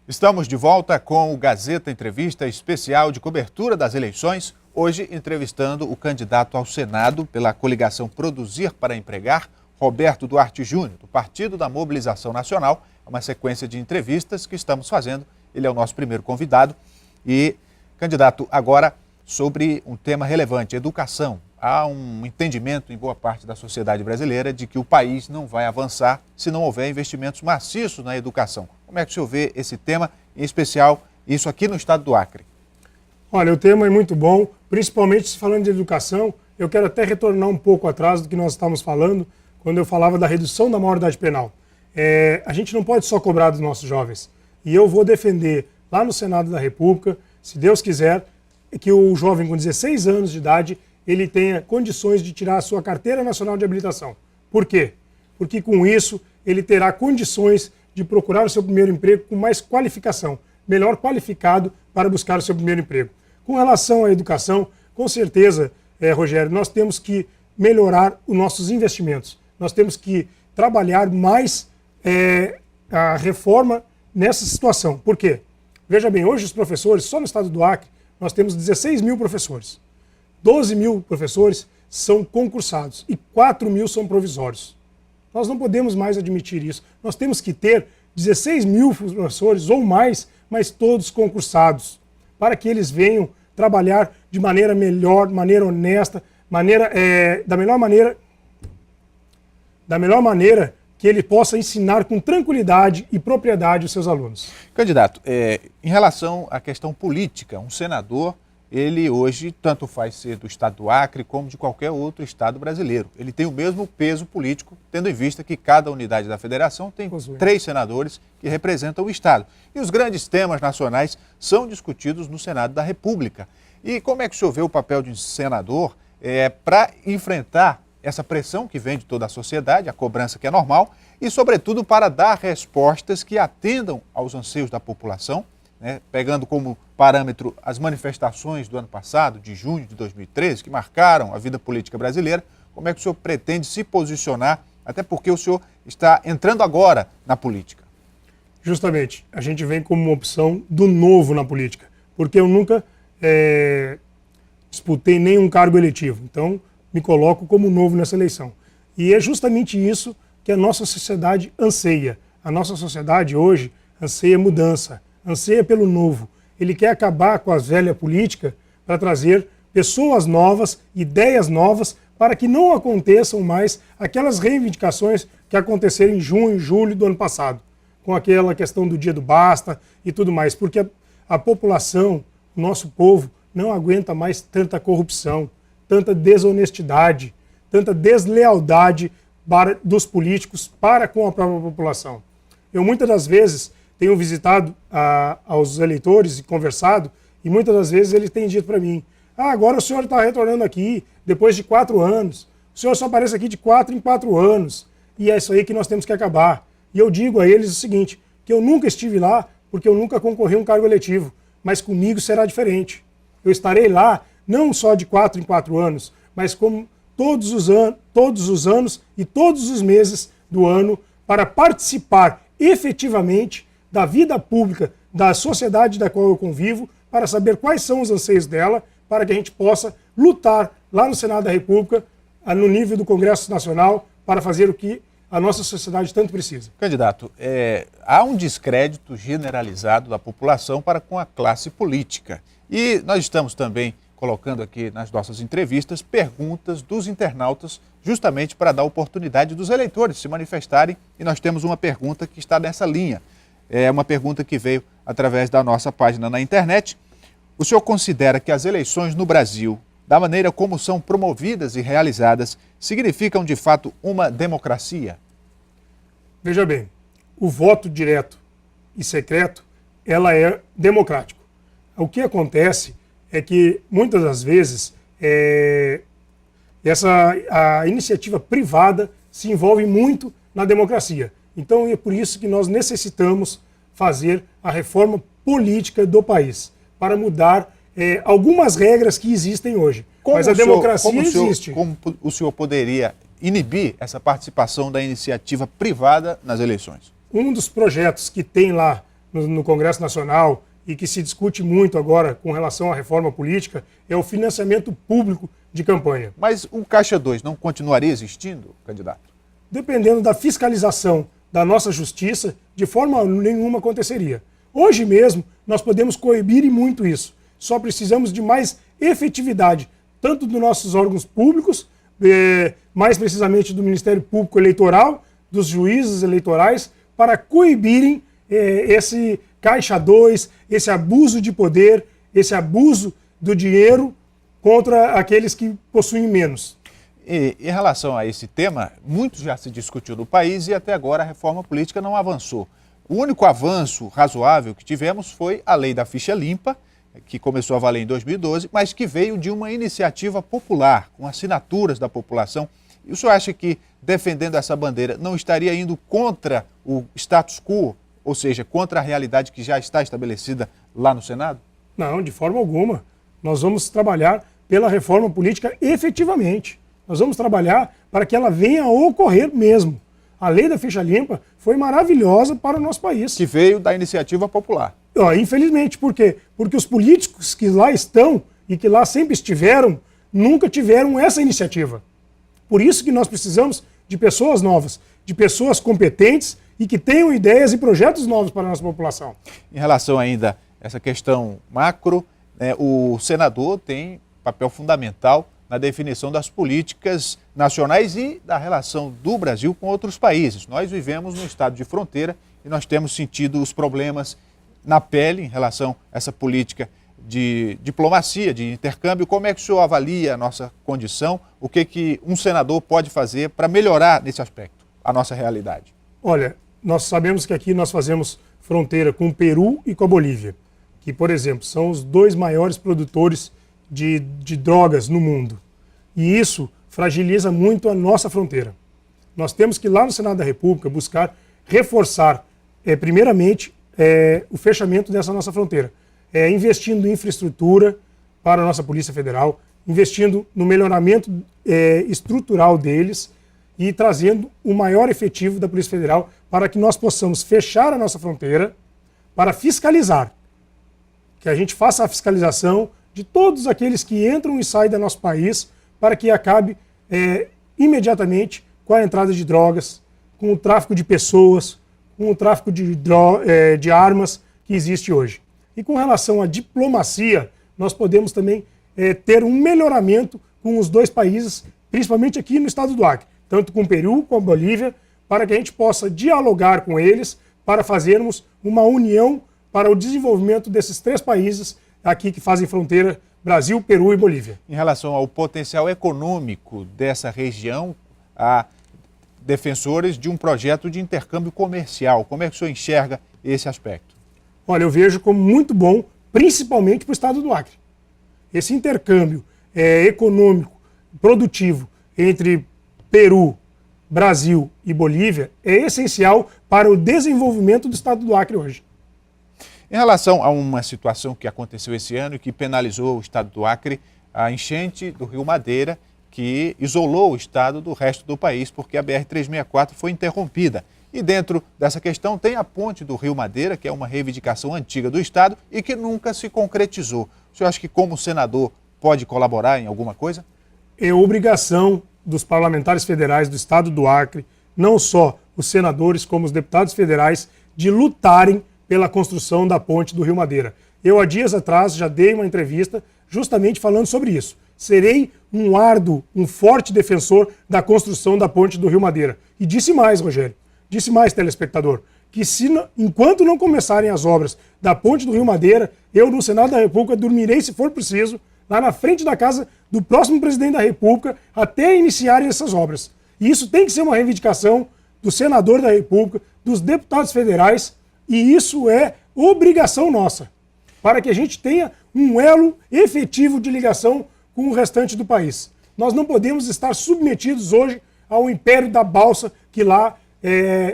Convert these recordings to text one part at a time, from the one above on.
Estamos de volta com o Gazeta Entrevista Especial de cobertura das eleições, hoje entrevistando o candidato ao Senado pela coligação Produzir para Empregar, Roberto Duarte Júnior, do Partido da Mobilização Nacional. É uma sequência de entrevistas que estamos fazendo. Ele é o nosso primeiro convidado. E, candidato, agora sobre um tema relevante, educação. Há um entendimento em boa parte da sociedade brasileira de que o país não vai avançar se não houver investimentos maciços na educação. Como é que o senhor vê esse tema, em especial isso aqui no estado do Acre? Olha, o tema é muito bom, principalmente se falando de educação. Eu quero até retornar um pouco atrás do que nós estávamos falando, quando eu falava da redução da maioridade penal. A gente não pode só cobrar dos nossos jovens. E eu vou defender lá no Senado da República, se Deus quiser, que o jovem com 16 anos de idade ele tenha condições de tirar a sua carteira nacional de habilitação. Por quê? Porque com isso ele terá condições de procurar o seu primeiro emprego com mais qualificação, melhor qualificado para buscar o seu primeiro emprego. Com relação à educação, com certeza, Rogério, nós temos que melhorar os nossos investimentos. Nós temos que trabalhar mais a reforma nessa situação. Por quê? Veja bem, hoje os professores, só no estado do Acre, nós temos 16 mil professores. 12 mil professores são concursados e 4 mil são provisórios. Nós não podemos mais admitir isso. Nós temos que ter 16 mil professores ou mais, mas todos concursados, para que eles venham trabalhar de maneira melhor, maneira honesta, da melhor maneira que ele possa ensinar com tranquilidade e propriedade os seus alunos. Candidato, em relação à questão política, um senador, ele hoje tanto faz ser do estado do Acre como de qualquer outro estado brasileiro. Ele tem o mesmo peso político, tendo em vista que cada unidade da federação tem 3 senadores que representam o estado. E os grandes temas nacionais são discutidos no Senado da República. E como é que o senhor vê o papel de um senador para enfrentar essa pressão que vem de toda a sociedade, a cobrança que é normal, e sobretudo para dar respostas que atendam aos anseios da população, pegando como parâmetro as manifestações do ano passado, de junho de 2013, que marcaram a vida política brasileira. Como é que o senhor pretende se posicionar, até porque o senhor está entrando agora na política? Justamente, a gente vem como uma opção do novo na política, porque eu nunca disputei nenhum cargo eletivo, então me coloco como novo nessa eleição. E é justamente isso que a nossa sociedade anseia. A nossa sociedade hoje anseia mudança, anseia pelo novo. Ele quer acabar com a velha política para trazer pessoas novas, ideias novas, para que não aconteçam mais aquelas reivindicações que aconteceram em junho e julho do ano passado, com aquela questão do dia do basta e tudo mais, porque a população, o nosso povo, não aguenta mais tanta corrupção, tanta desonestidade, tanta deslealdade dos políticos para com a própria população. Eu muitas das vezes tenho visitado aos eleitores e conversado, e muitas das vezes eles têm dito para mim: agora o senhor está retornando aqui, depois de 4 anos, o senhor só aparece aqui de 4 em 4 anos, e é isso aí que nós temos que acabar. E eu digo a eles o seguinte, que eu nunca estive lá, porque eu nunca concorri a um cargo eletivo, mas comigo será diferente. Eu estarei lá, não só de 4 em 4 anos, mas como todos os anos e todos os meses do ano, para participar efetivamente da vida pública, da sociedade da qual eu convivo, para saber quais são os anseios dela, para que a gente possa lutar lá no Senado da República, no nível do Congresso Nacional, para fazer o que a nossa sociedade tanto precisa. Candidato, há um descrédito generalizado da população para com a classe política. E nós estamos também colocando aqui nas nossas entrevistas perguntas dos internautas, justamente para dar oportunidade dos eleitores se manifestarem. E nós temos uma pergunta que está nessa linha. É uma pergunta que veio através da nossa página na internet. O senhor considera que as eleições no Brasil, da maneira como são promovidas e realizadas, significam de fato uma democracia? Veja bem, o voto direto e secreto, ela é democrático. O que acontece é que muitas das vezes a iniciativa privada se envolve muito na democracia. Então é por isso que nós necessitamos fazer a reforma política do país, para mudar algumas regras que existem hoje. Mas a democracia existe. Como o senhor poderia inibir essa participação da iniciativa privada nas eleições? Um dos projetos que tem lá no Congresso Nacional e que se discute muito agora com relação à reforma política é o financiamento público de campanha. Mas o Caixa 2 não continuaria existindo, candidato? Dependendo da fiscalização da nossa justiça, de forma nenhuma aconteceria. Hoje mesmo, nós podemos coibir e muito isso. Só precisamos de mais efetividade, tanto dos nossos órgãos públicos, mais precisamente do Ministério Público Eleitoral, dos juízes eleitorais, para coibirem esse Caixa 2, esse abuso de poder, esse abuso do dinheiro contra aqueles que possuem menos. E, em relação a esse tema, muito já se discutiu no país e até agora a reforma política não avançou. O único avanço razoável que tivemos foi a lei da ficha limpa, que começou a valer em 2012, mas que veio de uma iniciativa popular, com assinaturas da população. E o senhor acha que, defendendo essa bandeira, não estaria indo contra o status quo, ou seja, contra a realidade que já está estabelecida lá no Senado? Não, de forma alguma. Nós vamos trabalhar pela reforma política efetivamente. Nós vamos trabalhar para que ela venha a ocorrer mesmo. A lei da ficha limpa foi maravilhosa para o nosso país. Que veio da iniciativa popular. Infelizmente, por quê? Porque os políticos que lá estão e que lá sempre estiveram, nunca tiveram essa iniciativa. Por isso que nós precisamos de pessoas novas, de pessoas competentes e que tenham ideias e projetos novos para a nossa população. Em relação ainda a essa questão macro, o senador tem papel fundamental na definição das políticas nacionais e da relação do Brasil com outros países. Nós vivemos num estado de fronteira e nós temos sentido os problemas na pele em relação a essa política de diplomacia, de intercâmbio. Como é que o senhor avalia a nossa condição? O que um senador pode fazer para melhorar nesse aspecto a nossa realidade? Olha, nós sabemos que aqui nós fazemos fronteira com o Peru e com a Bolívia, que, por exemplo, são os dois maiores produtores de drogas no mundo. E isso fragiliza muito a nossa fronteira. Nós temos que, lá no Senado da República, buscar reforçar, primeiramente, o fechamento dessa nossa fronteira. Investindo em infraestrutura para a nossa Polícia Federal, investindo no melhoramento estrutural deles e trazendo o maior efetivo da Polícia Federal para que nós possamos fechar a nossa fronteira para fiscalizar. Que a gente faça a fiscalização de todos aqueles que entram e saem do nosso país para que acabe imediatamente com a entrada de drogas, com o tráfico de pessoas, com o tráfico de armas que existe hoje. E com relação à diplomacia, nós podemos também ter um melhoramento com os dois países, principalmente aqui no estado do Acre, tanto com o Peru como a Bolívia, para que a gente possa dialogar com eles para fazermos uma união para o desenvolvimento desses três países aqui que fazem fronteira, Brasil, Peru e Bolívia. Em relação ao potencial econômico dessa região, há defensores de um projeto de intercâmbio comercial. Como é que o senhor enxerga esse aspecto? Olha, eu vejo como muito bom, principalmente para o estado do Acre. Esse intercâmbio econômico, produtivo, entre Peru, Brasil e Bolívia é essencial para o desenvolvimento do estado do Acre hoje. Em relação a uma situação que aconteceu esse ano e que penalizou o estado do Acre, a enchente do Rio Madeira, que isolou o estado do resto do país, porque a BR-364 foi interrompida. E dentro dessa questão tem a ponte do Rio Madeira, que é uma reivindicação antiga do estado e que nunca se concretizou. O senhor acha que, como senador, pode colaborar em alguma coisa? É obrigação dos parlamentares federais do estado do Acre, não só os senadores como os deputados federais, de lutarem pela construção da ponte do Rio Madeira. Eu, há dias atrás, já dei uma entrevista justamente falando sobre isso. Serei um árduo, um forte defensor da construção da ponte do Rio Madeira. E disse mais, Rogério, disse mais, telespectador, que enquanto não começarem as obras da ponte do Rio Madeira, eu, no Senado da República, dormirei, se for preciso, lá na frente da casa do próximo presidente da República, até iniciarem essas obras. E isso tem que ser uma reivindicação do senador da República, dos deputados federais, e isso é obrigação nossa, para que a gente tenha um elo efetivo de ligação com o restante do país. Nós não podemos estar submetidos hoje ao império da balsa que lá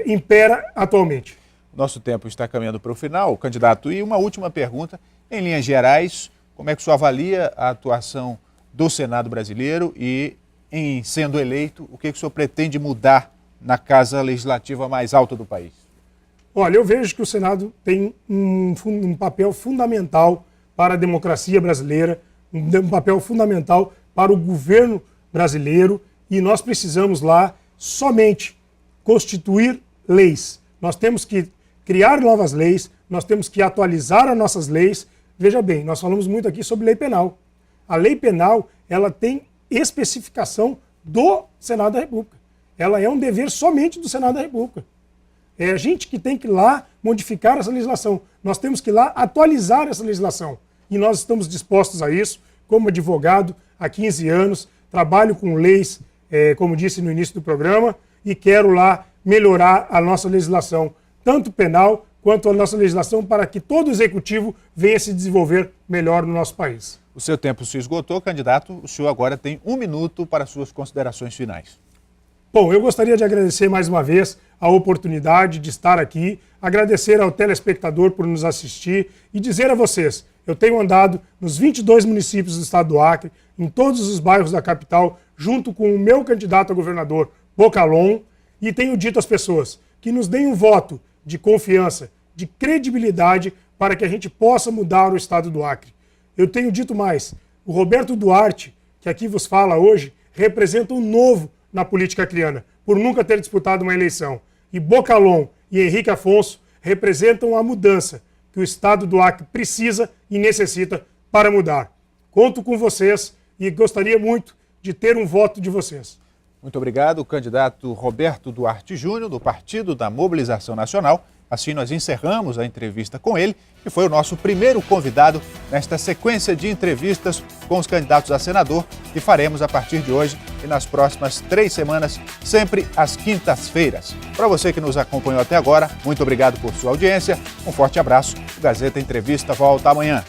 impera atualmente. Nosso tempo está caminhando para o final, candidato. E uma última pergunta, em linhas gerais, como é que o senhor avalia a atuação do Senado brasileiro e, em sendo eleito, o que o senhor pretende mudar na casa legislativa mais alta do país? Olha, eu vejo que o Senado tem um papel fundamental para a democracia brasileira, um papel fundamental para o governo brasileiro, e nós precisamos lá somente constituir leis. Nós temos que criar novas leis, nós temos que atualizar as nossas leis. Veja bem, nós falamos muito aqui sobre lei penal. A lei penal, ela tem especificação do Senado da República. Ela é um dever somente do Senado da República. É a gente que tem que ir lá modificar essa legislação. Nós temos que ir lá atualizar essa legislação. E nós estamos dispostos a isso, como advogado, há 15 anos, trabalho com leis, como disse no início do programa, e quero lá melhorar a nossa legislação, tanto penal quanto a nossa legislação, para que todo o executivo venha se desenvolver melhor no nosso país. O seu tempo se esgotou, candidato. O senhor agora tem 1 minuto para suas considerações finais. Bom, eu gostaria de agradecer mais uma vez a oportunidade de estar aqui, agradecer ao telespectador por nos assistir e dizer a vocês, eu tenho andado nos 22 municípios do estado do Acre, em todos os bairros da capital, junto com o meu candidato a governador, Bocalon, e tenho dito às pessoas que nos deem um voto de confiança, de credibilidade, para que a gente possa mudar o estado do Acre. Eu tenho dito mais, o Roberto Duarte, que aqui vos fala hoje, representa um novo na política acreana, por nunca ter disputado uma eleição. E Bocalon e Henrique Afonso representam a mudança que o estado do Acre precisa e necessita para mudar. Conto com vocês e gostaria muito de ter um voto de vocês. Muito obrigado, candidato Roberto Duarte Júnior, do Partido da Mobilização Nacional. Assim nós encerramos a entrevista com ele, que foi o nosso primeiro convidado nesta sequência de entrevistas com os candidatos a senador que faremos a partir de hoje e nas próximas 3 semanas, sempre às quintas-feiras. Para você que nos acompanhou até agora, muito obrigado por sua audiência, um forte abraço. O Gazeta Entrevista volta amanhã.